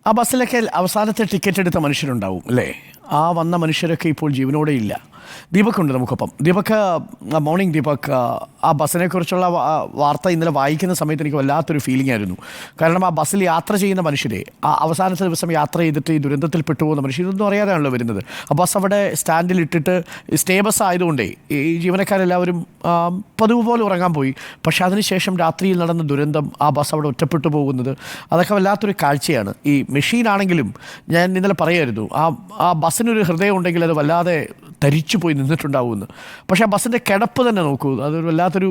ആ ബസ്സിലൊക്കെ അവസാനത്തെ ടിക്കറ്റ് എടുത്ത മനുഷ്യരുണ്ടാവും അല്ലേ? ആ വന്ന മനുഷ്യരൊക്കെ ഇപ്പോൾ ജീവനോടെ ഇല്ല. ദീപക്കുണ്ട് നമുക്കൊപ്പം. ദീപക്ക്, മോർണിംഗ് ദീപക്. ആ ബസ്സിനെക്കുറിച്ചുള്ള വാർത്ത ഇന്നലെ വായിക്കുന്ന സമയത്ത് എനിക്ക് വല്ലാത്തൊരു ഫീലിംഗ് ആയിരുന്നു. കാരണം ആ ബസ്സിൽ യാത്ര ചെയ്യുന്ന മനുഷ്യരെ, ആ അവസാനത്തെ ദിവസം യാത്ര ചെയ്തിട്ട് ഈ ദുരന്തത്തിൽ പെട്ടുപോകുന്ന മനുഷ്യർ, ഇതൊന്നും അറിയാതെയാണല്ലോ വരുന്നത്. ആ ബസ് അവിടെ സ്റ്റാൻഡിൽ ഇട്ടിട്ട് സ്റ്റേ ബസ് ആയതുകൊണ്ടേ ഈ ജീവനക്കാരെല്ലാവരും പതിവ് പോലെ ഉറങ്ങാൻ പോയി. പക്ഷേ അതിനുശേഷം രാത്രിയിൽ നടന്ന ദുരന്തം, ആ ബസ് അവിടെ ഒറ്റപ്പെട്ടു പോകുന്നത്, അതൊക്കെ വല്ലാത്തൊരു കാഴ്ചയാണ്. ഈ മെഷീനാണെങ്കിലും ഞാൻ ഇന്നലെ പറയായിരുന്നു, ആ ബസ്സിനൊരു ഹൃദയം ഉണ്ടെങ്കിൽ അത് വല്ലാതെ തരിച്ചു പോയി നിന്നിട്ടുണ്ടാവുമെന്ന്. പക്ഷേ ആ ബസ്സിൻ്റെ കിടപ്പ് തന്നെ നോക്കൂ, അതൊരു വല്ലാത്തൊരു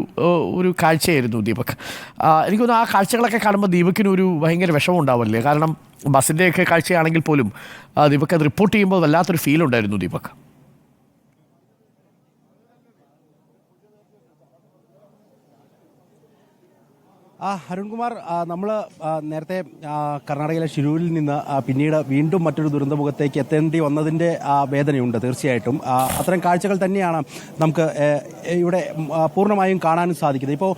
കാഴ്ചയായിരുന്നു ദീപക്. എനിക്ക് തോന്നുന്നു ആ കാഴ്ചകളൊക്കെ കാണുമ്പോൾ ദീപക്കിനൊരു ഭയങ്കര വിഷമം ഉണ്ടാവില്ലേ? കാരണം ബസ്സിൻ്റെയൊക്കെ കാഴ്ചയാണെങ്കിൽ പോലും ദീപക് അത് റിപ്പോർട്ട് ചെയ്യുമ്പോൾ വല്ലാത്തൊരു ഫീൽ ഉണ്ടായിരുന്നു ദീപക്. അരുൺകുമാർ, നമ്മൾ നേരത്തെ കർണാടകയിലെ ഷിരൂരിൽ നിന്ന് പിന്നീട് വീണ്ടും മറ്റൊരു ദുരന്തമുഖത്തേക്ക് എത്തേണ്ടി വന്നതിൻ്റെ വേദനയുണ്ട് തീർച്ചയായിട്ടും. അത്തരം കാഴ്ചകൾ തന്നെയാണ് നമുക്ക് ഇവിടെ പൂർണ്ണമായും കാണാനും സാധിക്കുന്നത്. ഇപ്പോൾ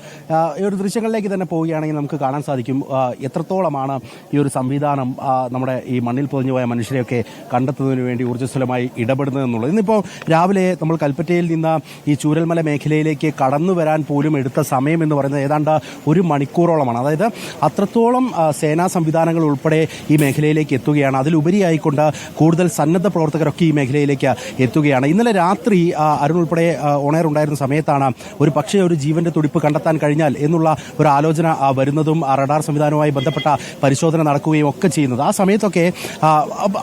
ഈ ഒരു ദൃശ്യങ്ങളിലേക്ക് തന്നെ പോവുകയാണെങ്കിൽ നമുക്ക് കാണാൻ സാധിക്കും എത്രത്തോളമാണ് ഈ ഒരു സംവിധാനം നമ്മുടെ ഈ മണ്ണിൽ പൊതിഞ്ഞു പോയ മനുഷ്യരെയൊക്കെ കണ്ടെത്തുന്നതിന് വേണ്ടി ഊർജ്ജസ്വലമായി ഇടപെടുന്നതെന്നുള്ളത്. ഇന്നിപ്പോൾ രാവിലെ നമ്മൾ കൽപ്പറ്റയിൽ നിന്ന് ഈ ചൂരൽമല മേഖലയിലേക്ക് കടന്നു വരാൻ പോലും എടുത്ത സമയം എന്ന് പറയുന്നത് ഏതാണ്ട് ഒരു മണിക്കൂറോളമാണ്. അതായത് അത്രത്തോളം സേനാ സംവിധാനങ്ങൾ ഉൾപ്പെടെ ഈ മേഖലയിലേക്ക് എത്തുകയാണ്. അതിലുപരിയായിക്കൊണ്ട് കൂടുതൽ സന്നദ്ധ പ്രവർത്തകരൊക്കെ ഈ മേഖലയിലേക്ക് എത്തുകയാണ്. ഇന്നലെ രാത്രി അരുൺ ഉൾപ്പെടെ ഓണയർ ഉണ്ടായിരുന്ന സമയത്താണ് ഒരു പക്ഷേ ഒരു ജീവന്റെ തുടിപ്പ് കണ്ടെത്താൻ കഴിഞ്ഞാൽ എന്നുള്ള ഒരു ആലോചന വരുന്നതും റഡാർ സംവിധാനവുമായി ബന്ധപ്പെട്ട പരിശോധന നടക്കുകയും ഒക്കെ ചെയ്യുന്നത്.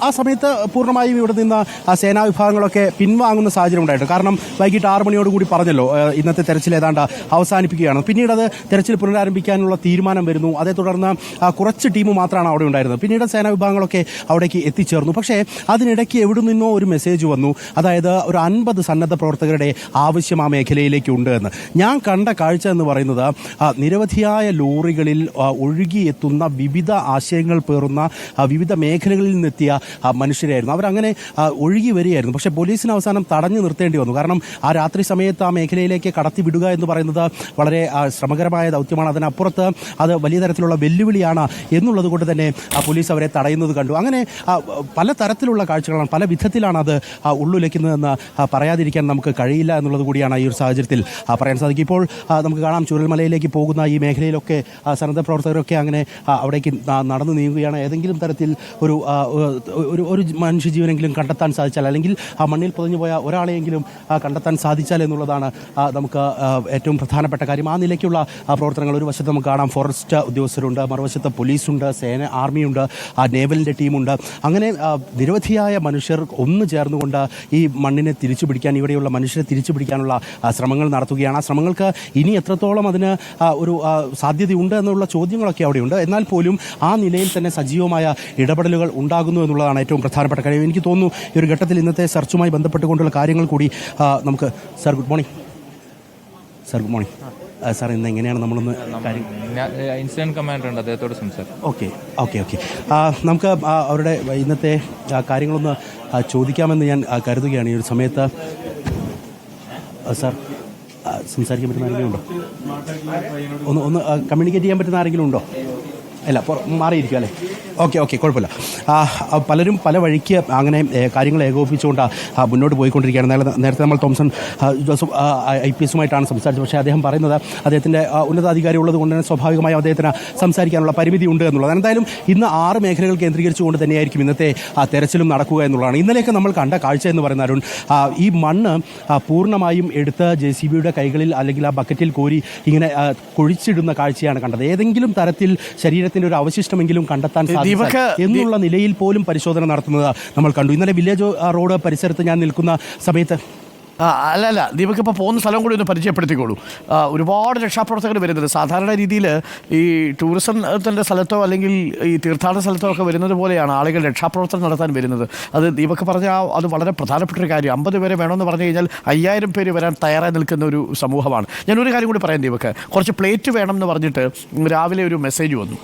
ആ സമയത്ത് പൂർണ്ണമായും ഇവിടെ നിന്ന് സേനാ വിഭാഗങ്ങളൊക്കെ പിൻവാങ്ങുന്ന സാഹചര്യം ഉണ്ടായിട്ടുണ്ട്. കാരണം വൈകിട്ട് 6 മണിയോടുകൂടി പറഞ്ഞല്ലോ ഇന്നത്തെ തെരച്ചിൽ ഏതാണ്ട് അവസാനിപ്പിക്കുകയാണ്. പിന്നീട് അത് തെരച്ചിൽ പുനരാരംഭിക്കാനുള്ള തീരുമാനം വരുന്നു. അതേ തുടർന്ന് കുറച്ച് ടീം മാത്രമാണ് അവിടെ ഉണ്ടായിരുന്നത്. പിന്നീട് സേനാ വിഭാഗങ്ങളൊക്കെ അവിടേക്ക് എത്തിച്ചേർന്നു. പക്ഷേ അതിനിടയ്ക്ക് എവിടെ നിന്നോ ഒരു മെസ്സേജ് വന്നു, അതായത് ഒരു 50 സന്നദ്ധ പ്രവർത്തകരുടെ ആവശ്യം ആ മേഖലയിലേക്ക് ഉണ്ട് എന്ന്. ഞാൻ കണ്ട കാഴ്ച എന്ന് പറയുന്നത് നിരവധിയായ ലോറികളിൽ ഒഴുകിയെത്തുന്ന വിവിധ ആശയങ്ങൾ പേറുന്ന വിവിധ മേഖലകളിൽ നിന്നെത്തിയ മനുഷ്യരായിരുന്നു. അവരങ്ങനെ ഒഴുകി വരികയായിരുന്നു. പക്ഷേ പോലീസിന് അവസാനം തടഞ്ഞു നിർത്തേണ്ടി വന്നു. കാരണം ആ രാത്രി സമയത്ത് ആ മേഖലയിലേക്ക് കടത്തിവിടുക എന്ന് പറയുന്നത് വളരെ ശ്രമകരമായ ദൗത്യമാണ്. അതിനപ്പുറത്ത് അത് വലിയ തരത്തിലുള്ള വെല്ലുവിളിയാണ് എന്നുള്ളത് കൊണ്ട് തന്നെ പോലീസ് അവരെ തടയുന്നത് കണ്ടു. അങ്ങനെ പല തരത്തിലുള്ള കാഴ്ചകളാണ്, പല വിധത്തിലാണ് അത് ഉള്ളുലയ്ക്കുന്നതെന്ന് പറയാതിരിക്കാൻ നമുക്ക് കഴിയില്ല എന്നുള്ളത് കൂടിയാണ് ഈ ഒരു സാഹചര്യത്തിൽ പറയാൻ സാധിക്കും. ഇപ്പോൾ നമുക്ക് കാണാം ചൂരൽമലയിലേക്ക് പോകുന്ന ഈ മേഖലയിലൊക്കെ സന്നദ്ധ പ്രവർത്തകരൊക്കെ അങ്ങനെ അവിടേക്ക് നടന്നു നീങ്ങുകയാണ്. ഏതെങ്കിലും തരത്തിൽ ഒരു മനുഷ്യജീവനെങ്കിലും കണ്ടെത്താൻ സാധിച്ചാൽ, അല്ലെങ്കിൽ ആ മണ്ണിൽ പൊതിഞ്ഞു പോയ ഒരാളെയെങ്കിലും കണ്ടെത്താൻ സാധിച്ചാൽ എന്നുള്ളതാണ് നമുക്ക് ഏറ്റവും പ്രധാനപ്പെട്ട കാര്യം. ആ നിലയ്ക്കുള്ള പ്രവർത്തനങ്ങൾ ഒരു വശത്ത് നമുക്ക് കാണാം. ഫോറസ്റ്റ് ഉദ്യോഗസ്ഥരുണ്ട്, മറുവശത്ത് പോലീസുണ്ട്, ആർമിയുണ്ട്, നേവലിൻ്റെ ടീമുണ്ട്. അങ്ങനെ നിരവധിയായ മനുഷ്യർ ഒന്നു ചേർന്നുകൊണ്ട് ഈ മണ്ണിനെ തിരിച്ചു പിടിക്കാൻ, ഇവിടെയുള്ള മനുഷ്യരെ തിരിച്ചു പിടിക്കാനുള്ള ശ്രമങ്ങൾ നടത്തുകയാണ്. ആ ശ്രമങ്ങൾക്ക് ഇനി എത്രത്തോളം അതിന് ഒരു സാധ്യതയുണ്ട് എന്നുള്ള ചോദ്യങ്ങളൊക്കെ അവിടെയുണ്ട്. എന്നാൽ പോലും ആ നിലയിൽ തന്നെ സജീവമായ ഇടപെടലുകൾ ഉണ്ടാകുന്നു എന്നുള്ളതാണ് ഏറ്റവും പ്രധാനപ്പെട്ട കാര്യം. എനിക്ക് തോന്നുന്നു ഈ ഒരു ഘട്ടത്തിൽ ഇന്നത്തെ സെർച്ചുമായി ബന്ധപ്പെട്ടുകൊണ്ടുള്ള കാര്യങ്ങൾ കൂടി നമുക്ക് sir good morning. Sir good morning. Sir ഇന്ന് എങ്ങനെയാണ് നമ്മളൊന്ന് ഇൻസിഡന്റ് കമാൻഡർ ഉണ്ട്, അദ്ദേഹത്തോട് സംസാരിക്കും. ഓക്കെ നമുക്ക് അവരുടെ ഇന്നത്തെ കാര്യങ്ങളൊന്ന് ചോദിക്കാമെന്ന് ഞാൻ കരുതുകയാണ് ഈ ഒരു സമയത്ത്. സാർ സംസാരിക്കാൻ പറ്റുന്ന ആരെങ്കിലും ഉണ്ടോ? ഒന്ന് കമ്മ്യൂണിക്കേറ്റ് ചെയ്യാൻ പറ്റുന്ന ആരെങ്കിലും ഉണ്ടോ? അല്ല, മാറിയിരിക്കും അല്ലേ? ഓക്കെ കുഴപ്പമില്ല. പലരും പല വഴിക്ക് അങ്ങനെ കാര്യങ്ങൾ ഏകോപിപ്പിച്ചുകൊണ്ട് മുന്നോട്ട് പോയിക്കൊണ്ടിരിക്കുകയാണ്. നേരത്തെ നമ്മൾ തോംസൺ ജോസഫ് IPSമായിട്ടാണ് സംസാരിച്ചത്. പക്ഷേ അദ്ദേഹം പറയുന്നത് അദ്ദേഹത്തിൻ്റെ ഉന്നതാധികാരി ഉള്ളത് കൊണ്ട് തന്നെ സ്വാഭാവികമായും അദ്ദേഹത്തിന് സംസാരിക്കാനുള്ള പരിമിതി ഉണ്ട് എന്നുള്ളത്. എന്തായാലും ഇന്ന് 6 മേഖലകൾ കേന്ദ്രീകരിച്ചുകൊണ്ട് തന്നെയായിരിക്കും ഇന്നത്തെ തെരച്ചിലും നടക്കുക എന്നുള്ളതാണ്. ഇന്നലെയൊക്കെ നമ്മൾ കണ്ട കാഴ്ച എന്ന് പറയുന്ന അരുൺ, ഈ മണ്ണ് പൂർണ്ണമായും എടുത്ത് JCBയുടെ കൈകളിൽ അല്ലെങ്കിൽ ആ ബക്കറ്റിൽ കോരി ഇങ്ങനെ കുഴിച്ചിടുന്ന കാഴ്ചയാണ് കണ്ടത്. ഏതെങ്കിലും തരത്തിൽ ശരീരത്തിൻ്റെ ഒരു അവശിഷ്ടമെങ്കിലും കണ്ടെത്താൻ എന്നുള്ള നിലയിൽ പോലും പരിശോധന നടത്തുന്നത് നമ്മൾ കണ്ടു. ഇന്നലെ വില്ലേജ് റോഡ് പരിസരത്ത് ഞാൻ നിൽക്കുന്ന സമയത്ത് അല്ല ദീപക് ഇപ്പോൾ പോകുന്ന സ്ഥലം കൂടി ഒന്ന് പരിചയപ്പെടുത്തിക്കോളൂ. ഒരുപാട് രക്ഷാപ്രവർത്തകർ വരുന്നത് സാധാരണ രീതിയിൽ ഈ ടൂറിസത്തിൻ്റെ സ്ഥലത്തോ അല്ലെങ്കിൽ ഈ തീർത്ഥാടന സ്ഥലത്തോ ഒക്കെ വരുന്നത് പോലെയാണ് ആളുകൾ രക്ഷാപ്രവർത്തനം നടത്താൻ വരുന്നത്. അത് ദീപക് പറഞ്ഞാൽ അത് വളരെ പ്രധാനപ്പെട്ടൊരു കാര്യം. 50 പേരെ വേണമെന്ന് പറഞ്ഞു കഴിഞ്ഞാൽ 5000 പേര് വരാൻ തയ്യാറായി നിൽക്കുന്ന ഒരു സമൂഹമാണ്. ഞാനൊരു കാര്യം കൂടി പറയാം ദീപക്, കുറച്ച് പ്ലേറ്റ് വേണം എന്ന് പറഞ്ഞിട്ട് രാവിലെ ഒരു മെസ്സേജ് വന്നു.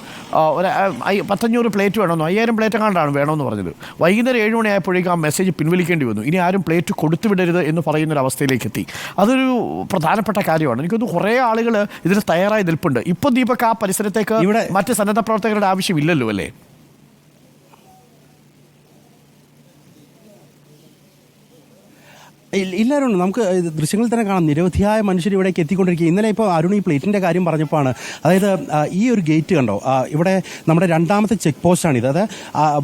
ഒരു 500 പ്ലേറ്റ് വേണമെന്നോ 5000 പ്ലേറ്റ് കണ്ടാണ് വേണമെന്ന് പറഞ്ഞത്. വൈകുന്നേരം 7 മണിയായപ്പോഴേക്കും ആ മെസ്സേജ് പിൻവലിക്കേണ്ടി വന്നു. ഇനി ആരും പ്ലേറ്റ് കൊടുത്തു വിടരുത് എന്ന് പറയുന്നൊരവസ്ഥയിലേക്ക് എത്തി. അതൊരു പ്രധാനപ്പെട്ട കാര്യമാണ്. എനിക്കൊന്ന് കുറേ ആളുകൾ ഇതിന് തയ്യാറായി നിൽപ്പുണ്ട്. ഇപ്പോൾ ദീപക് ആ പരിസരത്തേക്ക് മറ്റ് സന്നദ്ധ പ്രവർത്തകരുടെ ആവശ്യമില്ലല്ലോ അല്ലേ? ഇല്ലായിരുന്നു. നമുക്ക് ദൃശ്യങ്ങളിൽ തന്നെ കാണാം, നിരവധിയായ മനുഷ്യർ ഇവിടേക്ക് എത്തിക്കൊണ്ടിരിക്കുക. ഇന്നലെ ഇപ്പോൾ അരുൺ ഈ പ്ലേറ്റിൻ്റെ കാര്യം പറഞ്ഞപ്പോഴാണ്, അതായത് ഈ ഒരു ഗേറ്റ് കണ്ടോ, ഇവിടെ നമ്മുടെ രണ്ടാമത്തെ ചെക്ക് പോസ്റ്റാണിത്. അത്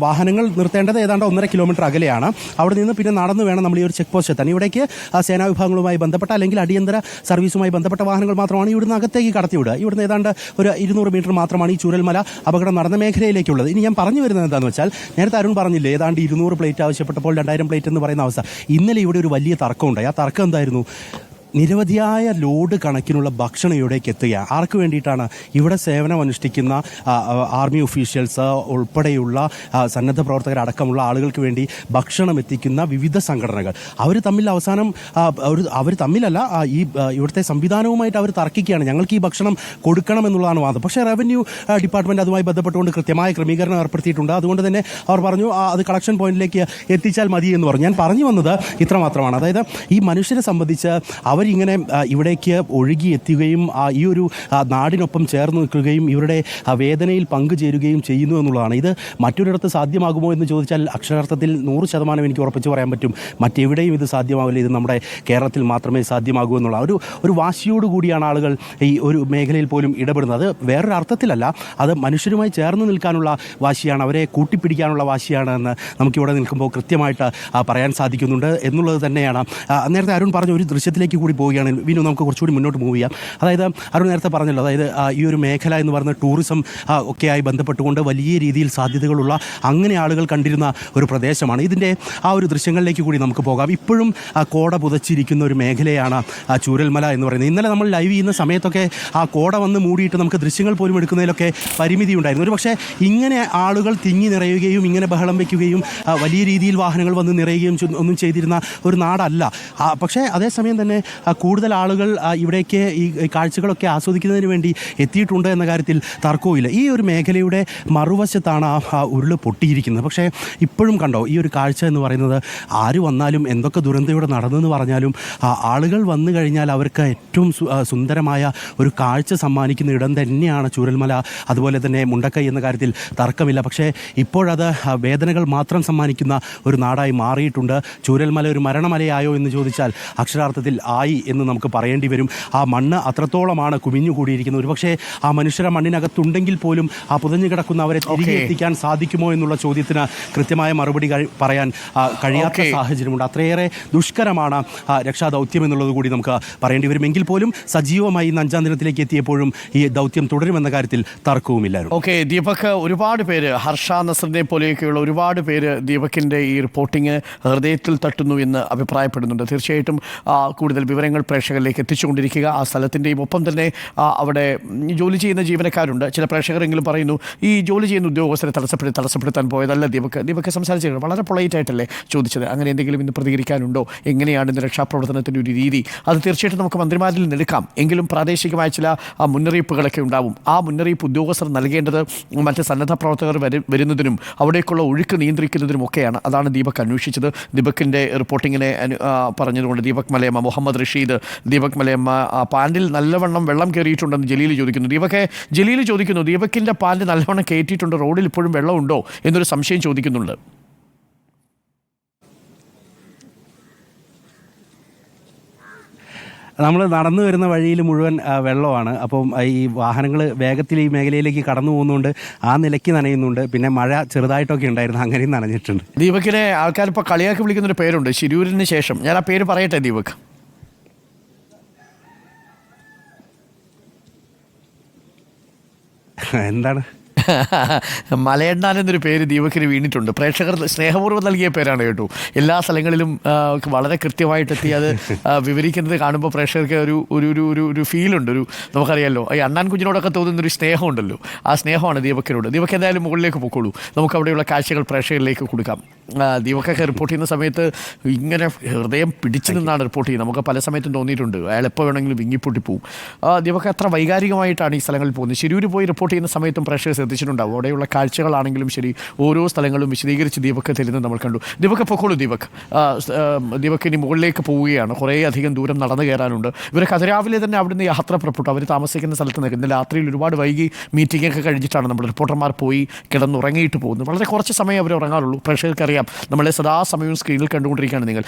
വാഹനങ്ങൾ നിർത്തേണ്ടത് ഏതാണ്ട് 1.5 കിലോമീറ്റർ അകലെയാണ്. അവിടെ നിന്ന് പിന്നെ നടന്ന് വേണം നമ്മൾ ഈ ഒരു ചെക്ക് പോസ്റ്റ് എത്താൻ. ഇവിടേക്ക് സേനാ വിഭാഗങ്ങളുമായി ബന്ധപ്പെട്ട അല്ലെങ്കിൽ അടിയന്തര സർവീസുമായി ബന്ധപ്പെട്ട വാഹനങ്ങൾ മാത്രമാണ് ഇവിടുന്ന് അകത്തേക്ക് കടത്തിവിടുക. ഇവിടുന്ന് ഏതാണ്ട് ഒരു 200 മീറ്റർ മാത്രമാണ് ഈ ചൂരൽമല അപകടം നടന്ന മേഖലയിലേക്കുള്ളത്. ഇനി ഞാൻ പറഞ്ഞു വരുന്നത് എന്താണെന്ന് വെച്ചാൽ, നേരത്തെ അരുൺ പറഞ്ഞില്ലേ ഏതാണ്ട് 200 പ്ലേറ്റ് ആവശ്യപ്പെട്ടപ്പോൾ 2000 പ്ലേറ്റ് എന്ന് പറയുന്ന അവസ്ഥ. ഇന്നലെ ഇവിടെ ഒരു വലിയ തർക്കമുണ്ടായി. ആ തർക്കം എന്തായിരുന്നു? നിരവധിയായ ലോഡ് കണക്കിനുള്ള ഭക്ഷണം ഇവിടേക്ക് എത്തുക. ആർക്ക് വേണ്ടിയിട്ടാണ്? ഇവിടെ സേവനം അനുഷ്ഠിക്കുന്ന ആർമി ഒഫീഷ്യൽസ് ഉൾപ്പെടെയുള്ള സന്നദ്ധ പ്രവർത്തകരടക്കമുള്ള ആളുകൾക്ക് വേണ്ടി ഭക്ഷണം എത്തിക്കുന്ന വിവിധ സംഘടനകൾ. അവർ തമ്മിൽ അവസാനം അവർ തമ്മിലല്ല, ഇവിടുത്തെ സംവിധാനവുമായിട്ട് അവർ തർക്കിക്കുകയാണ്. ഞങ്ങൾക്ക് ഈ ഭക്ഷണം കൊടുക്കണമെന്നുള്ളതാണ് വാദം. പക്ഷേ റവന്യൂ ഡിപ്പാർട്ട്മെൻറ്റ് അതുമായി ബന്ധപ്പെട്ടുകൊണ്ട് കൃത്യമായ ക്രമീകരണം ഏർപ്പെടുത്തിയിട്ടുണ്ട്. അതുകൊണ്ട് തന്നെ അവർ പറഞ്ഞു അത് കളക്ഷൻ പോയിന്റിലേക്ക് എത്തിച്ചാൽ മതി എന്ന് പറഞ്ഞു. ഞാൻ പറഞ്ഞു വന്നത് ഇത്രമാത്രമാണ്. അതായത് ഈ മനുഷ്യരെ സംബന്ധിച്ച് അവരിങ്ങനെ ഇവിടേക്ക് ഒഴുകി എത്തുകയും ഈ ഒരു നാടിനൊപ്പം ചേർന്ന് നിൽക്കുകയും ഇവരുടെ വേദനയിൽ പങ്കുചേരുകയും ചെയ്യുന്നു എന്നുള്ളതാണ്. ഇത് മറ്റൊരിടത്ത് സാധ്യമാകുമോ എന്ന് ചോദിച്ചാൽ അക്ഷരാർത്ഥത്തിൽ 100% എനിക്ക് ഉറപ്പിച്ച് പറയാൻ പറ്റും, മറ്റെവിടെയും ഇത് സാധ്യമാവില്ല. ഇത് നമ്മുടെ കേരളത്തിൽ മാത്രമേ സാധ്യമാകൂ എന്നുള്ള ഒരു വാശിയോടുകൂടിയാണ് ആളുകൾ ഈ ഒരു മേഖലയിൽ പോലും ഇടപെടുന്നത്. അത് വേറൊരു അർത്ഥത്തിലല്ല, അത് മനുഷ്യരുമായി ചേർന്ന് നിൽക്കാനുള്ള വാശിയാണ്, അവരെ കൂട്ടിപ്പിടിക്കാനുള്ള വാശിയാണ് എന്ന് നമുക്കിവിടെ നിൽക്കുമ്പോൾ കൃത്യമായിട്ട് പറയാൻ സാധിക്കുന്നുണ്ട് എന്നുള്ളത് തന്നെയാണ്. നേരത്തെ അരുൺ പറഞ്ഞ ഒരു ദൃശ്യത്തിലേക്ക് കൂടി പോവുകയാണ്. വീണ്ടും നമുക്ക് കുറച്ചുകൂടി മുന്നോട്ട് മൂവ് ചെയ്യാം. അതായത് അരുൺ നേരത്തെ പറഞ്ഞല്ലോ, അതായത് ഈ ഒരു മേഖല എന്ന് പറയുന്ന ടൂറിസം ഒക്കെയായി ബന്ധപ്പെട്ടുകൊണ്ട് വലിയ രീതിയിൽ സാധ്യതകളുള്ള അങ്ങനെ ആളുകൾ കണ്ടിരുന്ന ഒരു പ്രദേശമാണ്. ഇതിൻ്റെ ആ ഒരു ദൃശ്യങ്ങളിലേക്ക് കൂടി നമുക്ക് പോകാം. ഇപ്പോഴും കോട പുതച്ചിരിക്കുന്ന ഒരു മേഖലയാണ് ചൂരൽമല എന്ന് പറയുന്നത്. ഇന്നലെ നമ്മൾ ലൈവ് ചെയ്യുന്ന സമയത്തൊക്കെ ആ കോട വന്ന് മൂടിയിട്ട് നമുക്ക് ദൃശ്യങ്ങൾ പോലും എടുക്കുന്നതിലൊക്കെ പരിമിതി ഉണ്ടായിരുന്നു. ഒരു പക്ഷേ ഇങ്ങനെ ആളുകൾ തിങ്ങി നിറയുകയും ഇങ്ങനെ ബഹളം വയ്ക്കുകയും വലിയ രീതിയിൽ വാഹനങ്ങൾ വന്ന് നിറയുകയും ഒന്നും ചെയ്തിരുന്ന ഒരു നാടല്ല. പക്ഷേ അതേസമയം തന്നെ കൂടുതൽ ആളുകൾ ഇവിടേക്ക് ഈ കാഴ്ചകളൊക്കെ ആസ്വദിക്കുന്നതിന് വേണ്ടി എത്തിയിട്ടുണ്ട് എന്ന കാര്യത്തിൽ തർക്കവുമില്ല. ഈ ഒരു മേഖലയുടെ മറുവശത്താണ് ആ ഉരുള് പൊട്ടിയിരിക്കുന്നത്. പക്ഷേ ഇപ്പോഴും കണ്ടോ, ഈ ഒരു കാഴ്ച എന്ന് പറയുന്നത് ആര് വന്നാലും എന്തൊക്കെ ദുരന്തം ഇവിടെ നടന്നെന്ന് പറഞ്ഞാലും ആളുകൾ വന്നു കഴിഞ്ഞാൽ അവർക്ക് ഏറ്റവും സുന്ദരമായ ഒരു കാഴ്ച സമ്മാനിക്കുന്ന ഇടം തന്നെയാണ് ചൂരൽമല, അതുപോലെ തന്നെ മുണ്ടക്കൈ എന്ന കാര്യത്തിൽ തർക്കമില്ല. പക്ഷേ ഇപ്പോഴത് വേദനകൾ മാത്രം സമ്മാനിക്കുന്ന ഒരു നാടായി മാറിയിട്ടുണ്ട്. ചൂരൽമല ഒരു മരണമലയായോ എന്ന് ചോദിച്ചാൽ അക്ഷരാർത്ഥത്തിൽ ആയി എന്ന് നമുക്ക് പറയേണ്ടി വരും. ആ മണ്ണ് അത്രത്തോളമാണ് കുമിഞ്ഞുകൂടിയിരിക്കുന്നത്. ഒരുപക്ഷെ ആ മനുഷ്യരെ മണ്ണിനകത്തുണ്ടെങ്കിൽ പോലും ആ പുതഞ്ഞു കിടക്കുന്ന അവരെ തിരികെ എത്തിക്കാൻ സാധിക്കുമോ എന്നുള്ള ചോദ്യത്തിന് കൃത്യമായ മറുപടി പറയാൻ കഴിയാത്ത സാഹചര്യമുണ്ട്. അത്രയേറെ ദുഷ്കരമാണ് രക്ഷാദൗത്യം എന്നുള്ളത് കൂടി നമുക്ക് പറയേണ്ടി വരും. എങ്കിൽ പോലും സജീവമായി ഇന്ന് 5ാം ദിനത്തിലേക്ക് എത്തിയപ്പോഴും ഈ ദൗത്യം തുടരുമെന്ന കാര്യത്തിൽ തർക്കവുമില്ലായിരുന്നു. ഓക്കെ ദീപക്, ഒരുപാട് പേര് ഹർഷ നസറിനെ പോലെയൊക്കെയുള്ള ഒരുപാട് പേര് ദീപകിൻ്റെ ഈ റിപ്പോർട്ടിങ് ഹൃദയത്തിൽ തട്ടുന്നു എന്ന് അഭിപ്രായപ്പെടുന്നുണ്ട്. തീർച്ചയായിട്ടും കൂടുതൽ വിവരങ്ങൾ പ്രേക്ഷകരിലേക്ക് എത്തിച്ചുകൊണ്ടിരിക്കുക. ആ സ്ഥലത്തിൻ്റെയും ഒപ്പം തന്നെ അവിടെ ജോലി ചെയ്യുന്ന ജീവനക്കാരുണ്ട്. ചില പ്രേക്ഷകരെങ്കിലും പറയുന്നു ഈ ജോലി ചെയ്യുന്ന ഉദ്യോഗസ്ഥരെ തടസ്സപ്പെടുത്താൻ പോയതല്ല ദീപക് സംസാരിച്ചത് വളരെ പൊളൈറ്റായിട്ടല്ലേ ചോദിച്ചത്. അങ്ങനെ എന്തെങ്കിലും ഇന്ന് പ്രതികരിക്കാനുണ്ടോ? എങ്ങനെയാണ് ഇന്ന് രക്ഷാപ്രവർത്തനത്തിൻ്റെ ഒരു രീതി? അത് തീർച്ചയായിട്ടും നമുക്ക് മന്ത്രിമാരിൽ നിന്നെടുക്കാം. എങ്കിലും പ്രാദേശികമായ ചില മുന്നറിയിപ്പുകളൊക്കെ ഉണ്ടാവും. ആ മുന്നറിയിപ്പ് ഉദ്യോഗസ്ഥർ നൽകേണ്ടത് മറ്റ് സന്നദ്ധ പ്രവർത്തകർ വരുന്നതിനും അവിടേക്കുള്ള ഒഴുക്ക് നിയന്ത്രിക്കുന്നതിനും ഒക്കെയാണ്. അതാണ് ദീപക് അന്വേഷിച്ചത്. ദീപകിൻ്റെ റിപ്പോർട്ടിങ്ങിനെ പറഞ്ഞതുകൊണ്ട് ദീപക് മലയമ്മ, മുഹമ്മദ് റഷീദ്, ദീപക് മലയമ്മ പാൻറ്റിൽ നല്ലവണ്ണം വെള്ളം കയറിയിട്ടുണ്ടെന്ന് ജലീൽ ചോദിക്കുന്നു. ജലീൽ ചോദിക്കുന്നു, ദീപകിൻ്റെ പാൻറ്റ് നല്ലവണ്ണം കയറ്റിയിട്ടുണ്ട്, റോഡിൽ ഇപ്പോഴും വെള്ളമുണ്ടോ എന്നൊരു സംശയം ചോദിക്കുന്നുണ്ട്. നമ്മൾ നടന്നു വരുന്ന വഴിയിൽ മുഴുവൻ വെള്ളമാണ്. അപ്പം ഈ വാഹനങ്ങൾ വേഗത്തിൽ ഈ മേഖലയിലേക്ക് കടന്നു പോകുന്നതുകൊണ്ട് ആ നിലയ്ക്ക് നനയുന്നുണ്ട്. പിന്നെ മഴ ചെറുതായിട്ടൊക്കെ ഉണ്ടായിരുന്നു, അങ്ങനെയും നനഞ്ഞിട്ടുണ്ട്. ദീപകിനെ ആൾക്കാർ ഇപ്പോൾ കളിയാക്കി വിളിക്കുന്നൊരു പേരുണ്ട്, ശിരൂരിന് ശേഷം. ഞാൻ ആ പേര് പറയട്ടെ ദീപക്. എന്താണ്? മലയണ്ണാൻ എന്നൊരു പേര് ദീപകിന് വീണിട്ടുണ്ട്. പ്രേക്ഷകർ സ്നേഹപൂർവ്വം നൽകിയ പേരാണ് കേട്ടോ. എല്ലാ സ്ഥലങ്ങളിലും വളരെ കൃത്യമായിട്ടെത്തി അത് വിവരിക്കുന്നത് കാണുമ്പോൾ പ്രേക്ഷകർക്ക് ഒരു ഫീലുണ്ട്. നമുക്കറിയാമല്ലോ ഈ അണ്ണാൻ കുഞ്ഞിനോടൊക്കെ തോന്നുന്നൊരു സ്നേഹമുണ്ടല്ലോ, ആ സ്നേഹമാണ് ദീപകിനോട്. ദീപക് എന്തായാലും മുകളിലേക്ക് പൊക്കോളൂ, നമുക്ക് അവിടെയുള്ള കാഴ്ചകൾ പ്രേക്ഷകരിലേക്ക് കൊടുക്കാം. ദീപക്കൊക്കെ റിപ്പോർട്ട് ചെയ്യുന്ന സമയത്ത് ഇങ്ങനെ ഹൃദയം പിടിച്ചു നിന്നാണ് റിപ്പോർട്ട് ചെയ്യുന്നത്. നമുക്ക് പല സമയത്തും തോന്നിയിട്ടുണ്ട് അയാൾ എപ്പോൾ വേണമെങ്കിലും വിങ്ങിപ്പൊട്ടി പോവും. ദീപക് അത്ര വൈകാരികമായിട്ടാണ് ഈ സ്ഥലങ്ങളിൽ പോകുന്നത്. ശിരൂർ പോയി റിപ്പോർട്ട് ചെയ്യുന്ന സമയത്തും പ്രേക്ഷകർ ശ്രദ്ധിച്ചിട്ടുണ്ടാവും. അവിടെയുള്ള കാഴ്ചകളാണെങ്കിലും ശരി, ഓരോ സ്ഥലങ്ങളും വിശദീകരിച്ച് ദീപക് തരുന്നത് നമ്മൾ കണ്ടു. ദീപക് പൊക്കോളൂ. ദീപക് ഇനി മുകളിലേക്ക് പോവുകയാണ്. കുറേ അധികം ദൂരം നടന്നു കയറാനുണ്ട്. ഇവരൊക്കെ അതിരാവിലെ തന്നെ അവിടുന്ന് യാത്ര പുറപ്പെട്ടു. അവർ താമസിക്കുന്ന സ്ഥലത്ത് നിൽക്കും. ഇന്ന് രാത്രിയിൽ ഒരുപാട് വൈകി മീറ്റിംഗ് ഒക്കെ കഴിഞ്ഞിട്ടാണ് നമ്മുടെ റിപ്പോർട്ടർമാർ പോയി കിടന്നുറങ്ങിയിട്ട് പോകുന്നത്. വളരെ കുറച്ച് സമയം അവർ ഉറങ്ങാറുള്ളൂ. പ്രേക്ഷകർക്കറിയാം, നമ്മളെ സദാസമയവും സ്ക്രീനിൽ കണ്ടുകൊണ്ടിരിക്കുകയാണ് നിങ്ങൾ.